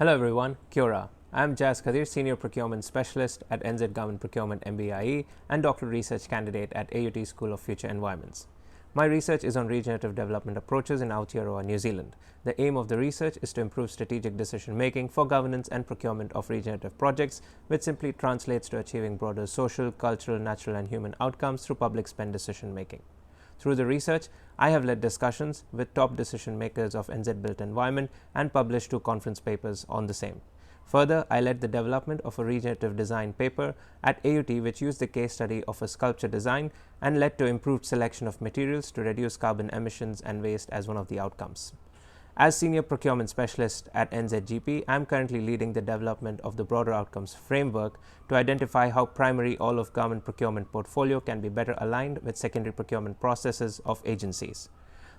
Hello everyone, Kia ora. I'm Jas Qadir, Senior Procurement Specialist at NZ Government Procurement MBIE and Doctoral Research Candidate at AUT School of Future Environments. My research is on regenerative development approaches in Aotearoa, New Zealand. The aim of the research is to improve strategic decision making for governance and procurement of regenerative projects, which simply translates to achieving broader social, cultural, natural and human outcomes through public spend decision making. Through the research, I have led discussions with top decision makers of NZ built environment and published 2 conference papers on the same. Further, I led the development of a regenerative design paper at AUT which used the case study of a sculpture design and led to improved selection of materials to reduce carbon emissions and waste as one of the outcomes. As Senior Procurement Specialist at NZGP, I am currently leading the development of the broader outcomes framework to identify how primary all of government procurement portfolio can be better aligned with secondary procurement processes of agencies.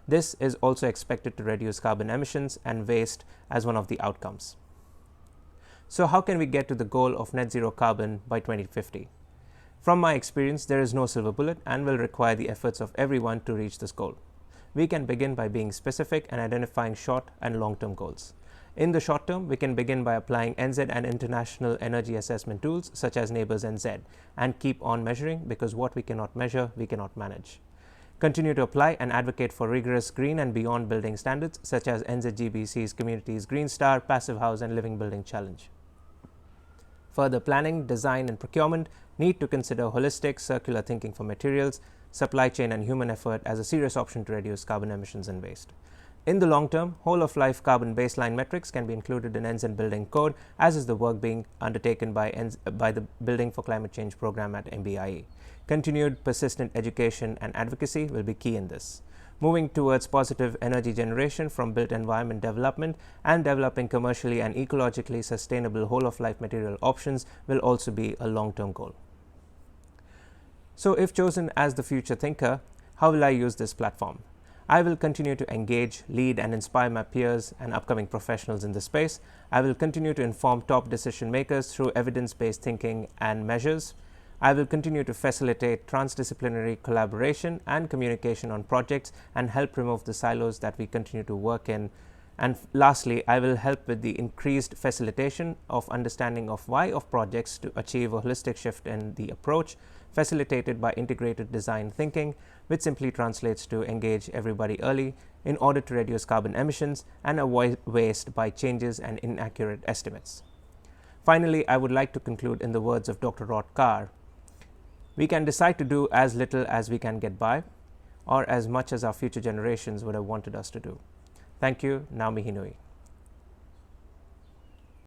This is also expected to reduce carbon emissions and waste as one of the outcomes. So how can we get to the goal of net zero carbon by 2050? From my experience, there is no silver bullet and will require the efforts of everyone to reach this goal. We can begin by being specific and identifying short and long-term goals. In the short term, we can begin by applying NZ and international energy assessment tools such as Neighbours NZ and keep on measuring, because what we cannot measure, we cannot manage. Continue to apply and advocate for rigorous green and beyond building standards such as NZGBC's Communities Green Star, Passive House and Living Building Challenge. Further planning, design and procurement need to consider holistic, circular thinking for materials, supply chain and human effort as a serious option to reduce carbon emissions and waste. In the long term, whole-of-life carbon baseline metrics can be included in NZ Building Code, as is the work being undertaken by the Building for Climate Change program at MBIE. Continued persistent education and advocacy will be key in this. Moving towards positive energy generation from built environment development and developing commercially and ecologically sustainable whole-of-life material options will also be a long-term goal. So if chosen as the future thinker, how will I use this platform? I will continue to engage, lead and inspire my peers and upcoming professionals in the space. I will continue to inform top decision makers through evidence-based thinking and measures. I will continue to facilitate transdisciplinary collaboration and communication on projects and help remove the silos that we continue to work in. And lastly, I will help with the increased facilitation of understanding of why of projects to achieve a holistic shift in the approach, facilitated by integrated design thinking, which simply translates to engage everybody early in order to reduce carbon emissions and avoid waste by changes and inaccurate estimates. Finally, I would like to conclude in the words of Dr. Rod Carr. We can decide to do as little as we can get by, or as much as our future generations would have wanted us to do. Thank you. Ngā mihi nui.